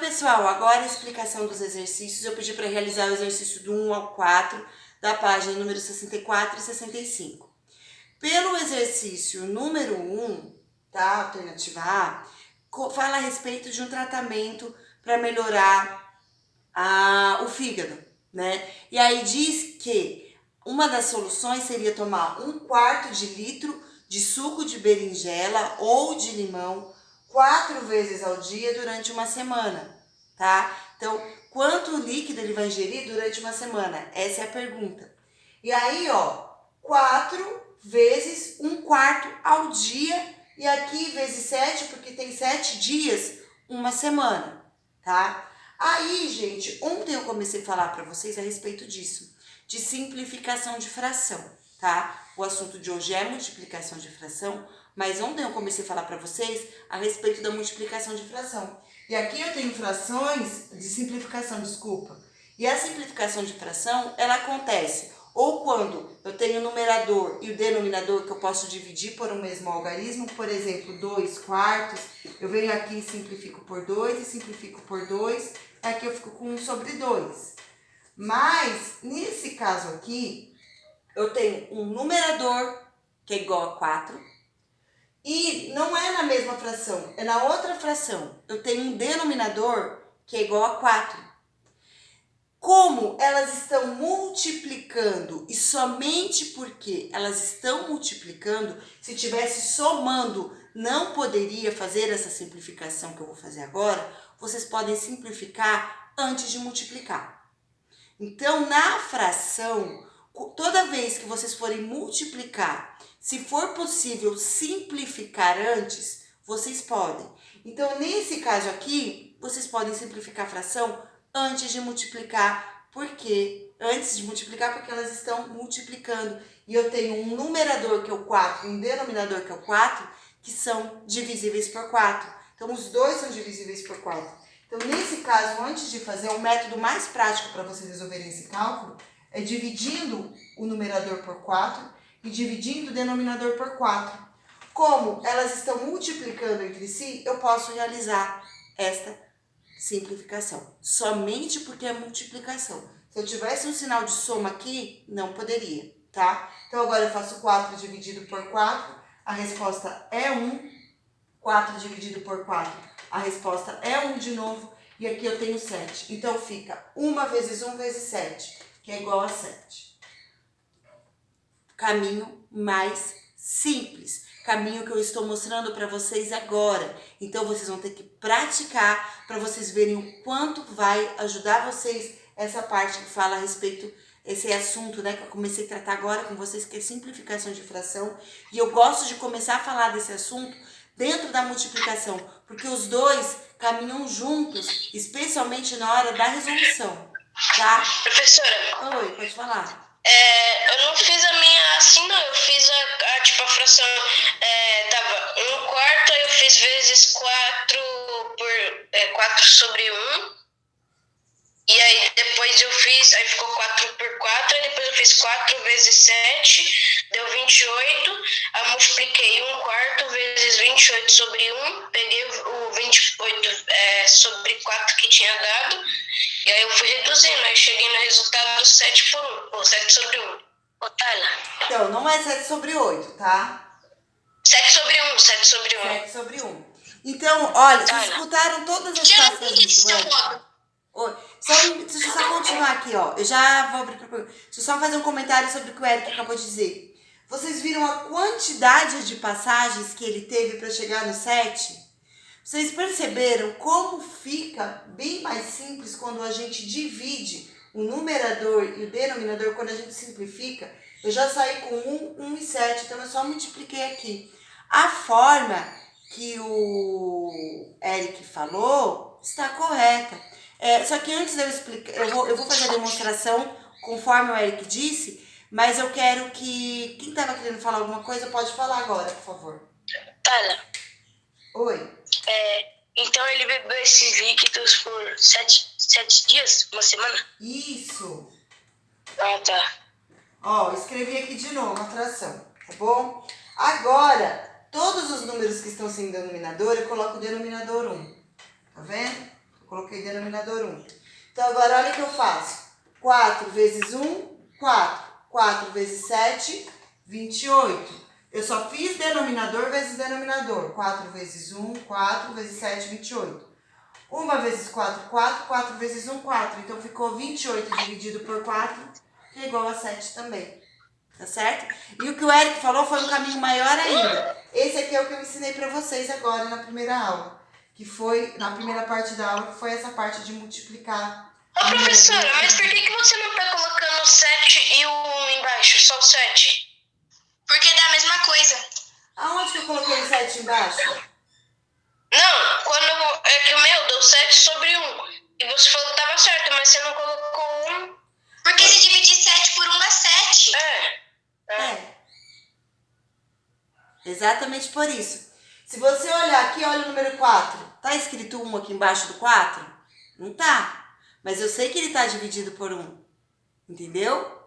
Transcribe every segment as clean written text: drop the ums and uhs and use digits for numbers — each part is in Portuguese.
pessoal, agora a explicação dos exercícios. Eu pedi para realizar o exercício do 1 ao 4 da página número 64 e 65. Pelo exercício número 1, tá? Alternativa A, fala a respeito de um tratamento para melhorar o fígado, né? E aí diz que uma das soluções seria tomar 1/4 de litro de suco de berinjela ou de limão 4 vezes ao dia durante uma semana, tá? Então, quanto líquido ele vai ingerir durante uma semana? Essa é a pergunta. E aí, ó, 4 vezes 1/4 ao dia, e aqui vezes 7, porque tem 7 dias, uma semana, tá? Aí, gente, ontem eu comecei a falar para vocês a respeito disso, de simplificação de fração, tá? O assunto de hoje é multiplicação de fração, mas ontem eu comecei a falar para vocês a respeito da multiplicação de fração. E aqui eu tenho frações de simplificação, desculpa. E a simplificação de fração, ela acontece ou quando eu tenho o numerador e o denominador que eu posso dividir por um mesmo algarismo, por exemplo, 2/4, eu venho aqui e simplifico por 2 e simplifico por 2, aqui eu fico com 1 sobre 2. Mas, nesse caso aqui, eu tenho um numerador que é igual a 4, e não é na mesma fração, é na outra fração. Eu tenho um denominador que é igual a 4. Como elas estão multiplicando, e somente porque elas estão multiplicando, se tivesse somando, não poderia fazer essa simplificação que eu vou fazer agora, vocês podem simplificar antes de multiplicar. Então, na fração, toda vez que vocês forem multiplicar, se for possível simplificar antes, vocês podem. Então, nesse caso aqui, vocês podem simplificar a fração antes de multiplicar, porque elas estão multiplicando. E eu tenho um numerador que é o 4 e um denominador que é o 4, que são divisíveis por 4. Então, os dois são divisíveis por 4. Então, nesse caso, antes de fazer, o método mais prático para vocês resolverem esse cálculo é dividindo o numerador por 4 e dividindo o denominador por 4. Como elas estão multiplicando entre si, eu posso realizar esta simplificação, somente porque é multiplicação. Se eu tivesse um sinal de soma aqui, não poderia, tá? Então, agora eu faço 4 dividido por 4, a resposta é 1. 4 dividido por 4, a resposta é 1 de novo, e aqui eu tenho 7. Então, fica 1 vezes 1 vezes 7, que é igual a 7. Caminho mais simples. Caminho que eu estou mostrando para vocês agora. Então, vocês vão ter que praticar para vocês verem o quanto vai ajudar vocês essa parte que fala a respeito, esse assunto, né, que eu comecei a tratar agora com vocês, que é simplificação de fração. E eu gosto de começar a falar desse assunto dentro da multiplicação, porque os dois caminham juntos, especialmente na hora da resolução, tá? Professora. Oi, pode falar. Eu não fiz a minha assim, não. Eu fiz a fração, tava 1/4, eu fiz vezes 4 por 4 sobre 1. E aí depois eu fiz, aí ficou 4 por 4, aí depois eu fiz 4 vezes 7, deu 28. Aí multipliquei 1/4 vezes 28 sobre 1, peguei o 28 sobre 4 que tinha dado, e aí eu fui reduzindo, aí cheguei no resultado 7 por 1, ou 7 sobre 1. Tayla. Então, não é 7 sobre 8, tá? 7 sobre 1, 7 sobre 1. 7 sobre 1. Então, olha, vocês escutaram todas as frações do Eric? Oi. Deixa eu só continuar aqui, ó. Eu já vou abrir para pergunta. Deixa eu só fazer um comentário sobre o que o Eric acabou de dizer. Vocês viram a quantidade de passagens que ele teve para chegar no 7? Vocês perceberam como fica bem mais simples quando a gente divide o numerador e o denominador, quando a gente simplifica? Eu já saí com 1 e 7, então eu só multipliquei aqui. A forma que o Eric falou está correta. Só que antes de eu explicar, eu vou fazer a demonstração conforme o Eric disse, mas eu quero que quem estava querendo falar alguma coisa pode falar agora, por favor. Tayla. Oi. Então ele bebeu esses líquidos por 7 dias, uma semana? Isso. Ah, tá. Ó, escrevi aqui de novo a fração, tá bom? Agora, todos os números que estão sem denominador, eu coloco o denominador 1. Tá vendo? Vou Coloquei denominador 1. Então, agora olha o que eu faço. 4 vezes 1, 4. 4 vezes 7, 28. Eu só fiz denominador vezes denominador. 4 vezes 1, 4 vezes 7, 28. 1 vezes 4, 4. 4 vezes 1, 4. Então, ficou 28 dividido por 4, que é igual a 7 também. Tá certo? E o que o Eric falou foi um caminho maior ainda. Esse aqui é o que eu ensinei pra vocês agora na primeira aula. Que foi, na primeira parte da aula, que foi essa parte de multiplicar. Ô, professora, mas por que você não tá colocando o 7 e o 1 embaixo? Só o 7? Porque dá a mesma coisa. Aonde que eu coloquei o 7 embaixo? Não, é que o meu deu 7 sobre 1. E você falou que tava certo, mas você não colocou 1. Porque se dividir 7 por 1 dá 7. É. Exatamente por isso. Se você olhar aqui, olha o número 4. Tá escrito 1 aqui embaixo do 4? Não tá. Mas eu sei que ele tá dividido por 1. Entendeu?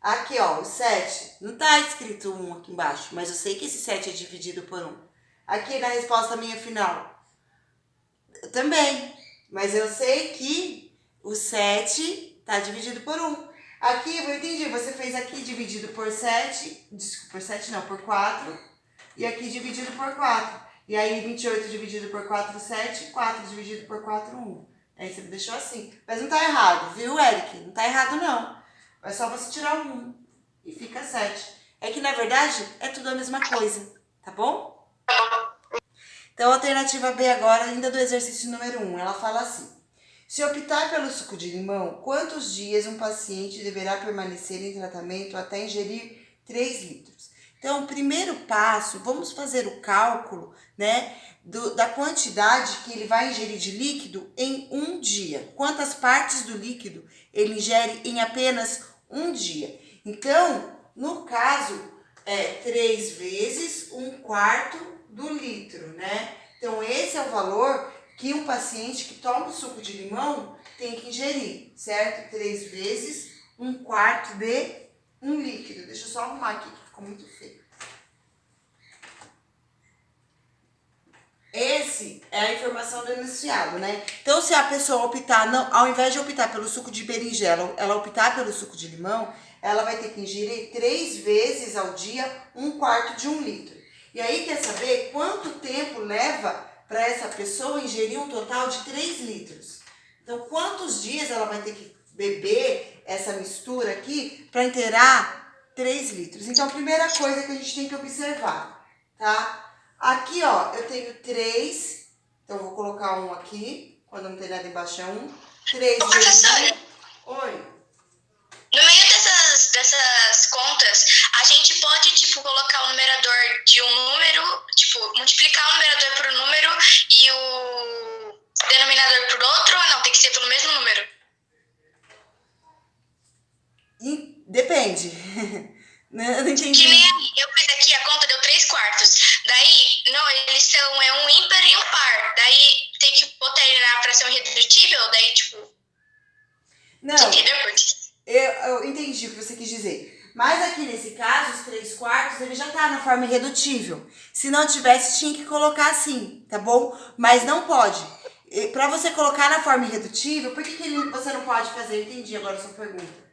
Aqui, ó, o 7. Não tá escrito 1 aqui embaixo. Mas eu sei que esse 7 é dividido por 1. Aqui na resposta minha final. Também. Mas eu sei que o 7 tá dividido por 1. Aqui, eu entendi. Você fez aqui dividido por 7. Desculpa, por 7 não, por 4. E aqui dividido por 4. E aí 28 dividido por 4, 7. 4 dividido por 4, 1. Aí você me deixou assim. Mas não tá errado, viu, Eric? Não tá errado, não. É só você tirar o 1. E fica 7. É que, na verdade, é tudo a mesma coisa. Tá bom? Então, a alternativa B agora, ainda do exercício número 1. Ela fala assim. Se optar pelo suco de limão, quantos dias um paciente deverá permanecer em tratamento até ingerir 3 litros? Então, o primeiro passo, vamos fazer o cálculo, né, da quantidade que ele vai ingerir de líquido em um dia. Quantas partes do líquido ele ingere em apenas um dia. Então, no caso, é 3 vezes 1/4 do litro, né? Então, esse é o valor que um paciente que toma o suco de limão tem que ingerir, certo? 3 vezes 1/4 de um líquido. Deixa eu só arrumar aqui, que ficou muito feio. Esse é a informação do enunciado, né? Então, se a pessoa optar, não, ao invés de optar pelo suco de berinjela, ela optar pelo suco de limão, ela vai ter que ingerir 3 vezes ao dia 1/4 de um litro. E aí, quer saber quanto tempo leva para essa pessoa ingerir um total de 3 litros? Então, quantos dias ela vai ter que beber essa mistura aqui para inteirar 3 litros? Então, a primeira coisa que a gente tem que observar, tá? Aqui, ó, eu tenho 3, então eu vou colocar 1 aqui, quando não tem nada embaixo é 1. 3 Ô, vezes professora, 1. Oi. no meio dessas contas, a gente pode, tipo, colocar o numerador de um número, tipo, multiplicar o numerador por um número e o denominador por outro, ou não? Tem que ser pelo mesmo número? Depende. Eu não entendi. Que nem aí, eu fiz aqui a conta, deu 3/4. Daí, não, eles são um ímpar e um par. Daí tem que botar ele na fração irredutível, daí, tipo... Não, Você entendeu por quê? eu entendi o que você quis dizer. Mas aqui nesse caso, os 3/4, ele já tá na forma irredutível. Se não tivesse, tinha que colocar assim, tá bom? Mas não pode. Para você colocar na forma irredutível, por que você não pode fazer? Eu entendi agora a sua pergunta.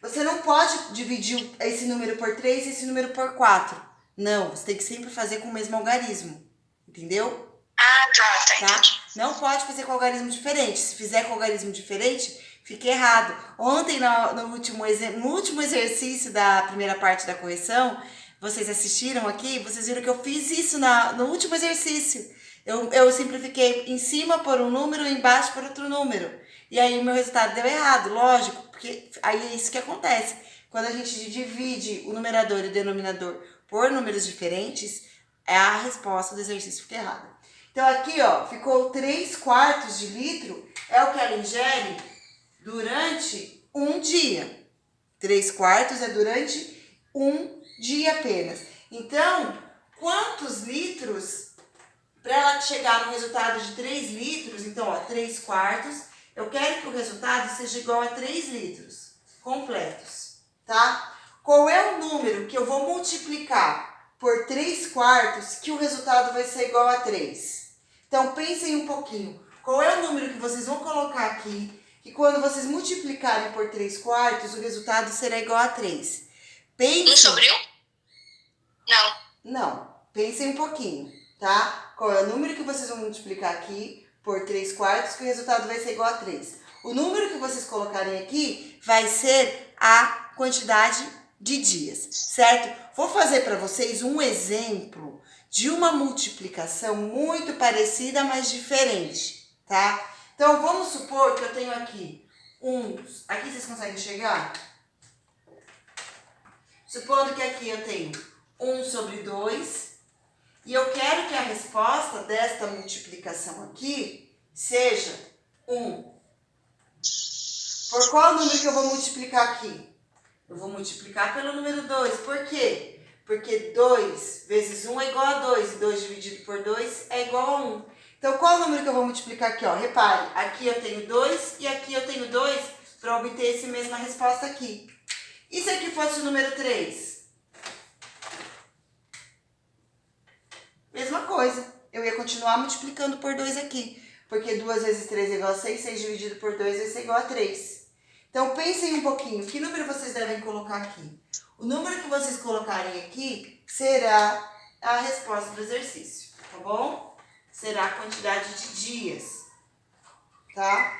Você não pode dividir esse número por 3 e esse número por 4. Não, você tem que sempre fazer com o mesmo algarismo. Entendeu? Ah, tá, entendi. Não pode fazer com algarismo diferente. Se fizer com algarismo diferente, fica errado. Ontem, no último exercício da primeira parte da correção, vocês assistiram aqui, vocês viram que eu fiz isso no último exercício. Eu simplifiquei em cima por um número e embaixo por outro número. E aí o meu resultado deu errado, lógico, porque aí é isso que acontece. Quando a gente divide o numerador e o denominador por números diferentes, a resposta do exercício fica errada. Então aqui, ó, ficou 3/4 de litro, é o que ela ingere durante um dia. 3/4 é durante um dia apenas. Então, quantos litros, para ela chegar no resultado de 3 litros, então, ó, 3/4, eu quero que o resultado seja igual a 3 litros completos, tá? Qual é o número que eu vou multiplicar por 3/4 que o resultado vai ser igual a 3? Então, pensem um pouquinho. qual é o número que vocês vão colocar aqui, que quando vocês multiplicarem por 3/4, o resultado será igual a 3. Pense... 1 sobre 1? Não. Não, pensem um pouquinho, tá? Qual é o número que vocês vão multiplicar aqui por 3/4, que o resultado vai ser igual a 3. O número que vocês colocarem aqui vai ser a quantidade de dias, certo? Vou fazer para vocês um exemplo de uma multiplicação muito parecida, mas diferente, tá? Então, vamos supor que eu tenho aqui aqui vocês conseguem chegar? Supondo que aqui eu tenho 1 sobre 2, e eu quero que a resposta desta multiplicação aqui seja 1. Por qual número que eu vou multiplicar aqui? Eu vou multiplicar pelo número 2. Por quê? Porque 2 vezes 1 é igual a 2, e 2 dividido por 2 é igual a 1. Então, qual o número que eu vou multiplicar aqui? Ó? Repare, aqui eu tenho 2 e aqui eu tenho 2 para obter essa mesma resposta aqui. E se aqui fosse o número 3? Mesma coisa. Eu ia continuar multiplicando por 2 aqui. Porque 2 vezes 3 é igual a 6, 6 dividido por 2 vai ser igual a 3. Então, pensem um pouquinho. Que número vocês devem colocar aqui? O número que vocês colocarem aqui será a resposta do exercício, tá bom? Será a quantidade de dias, tá?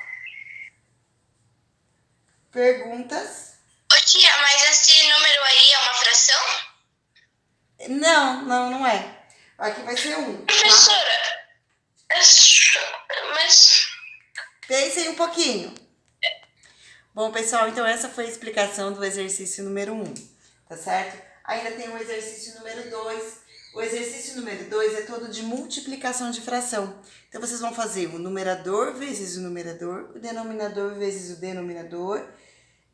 Perguntas? Ô tia, mas esse número aí é uma fração? Não é. Aqui vai ser 1, tá? Professora, mas... Pensem um pouquinho. Bom, pessoal, então essa foi a explicação do exercício número 1, tá certo? Ainda tem o exercício número 2. O exercício número 2 é todo de multiplicação de fração. Então, vocês vão fazer o numerador vezes o numerador, o denominador vezes o denominador,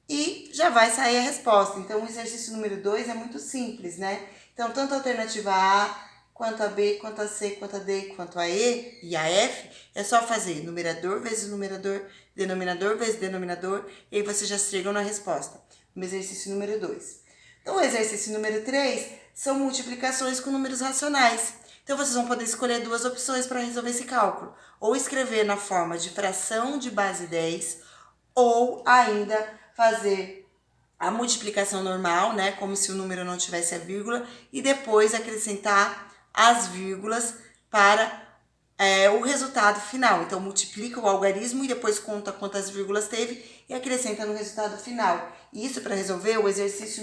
e já vai sair a resposta. Então, o exercício número 2 é muito simples, né? Então, tanto a alternativa A, quanto a B, quanto a C, quanto a D, quanto a E e a F, é só fazer numerador vezes numerador, denominador vezes denominador, e aí vocês já chegam na resposta, no exercício número 2. Então, o exercício número 3 são multiplicações com números racionais. Então, vocês vão poder escolher duas opções para resolver esse cálculo. Ou escrever na forma de fração de base 10, ou ainda fazer a multiplicação normal, né, como se o número não tivesse a vírgula, e depois acrescentar as vírgulas para o resultado final. Então, multiplica o algarismo e depois conta quantas vírgulas teve e acrescenta no resultado final. Isso para resolver o exercício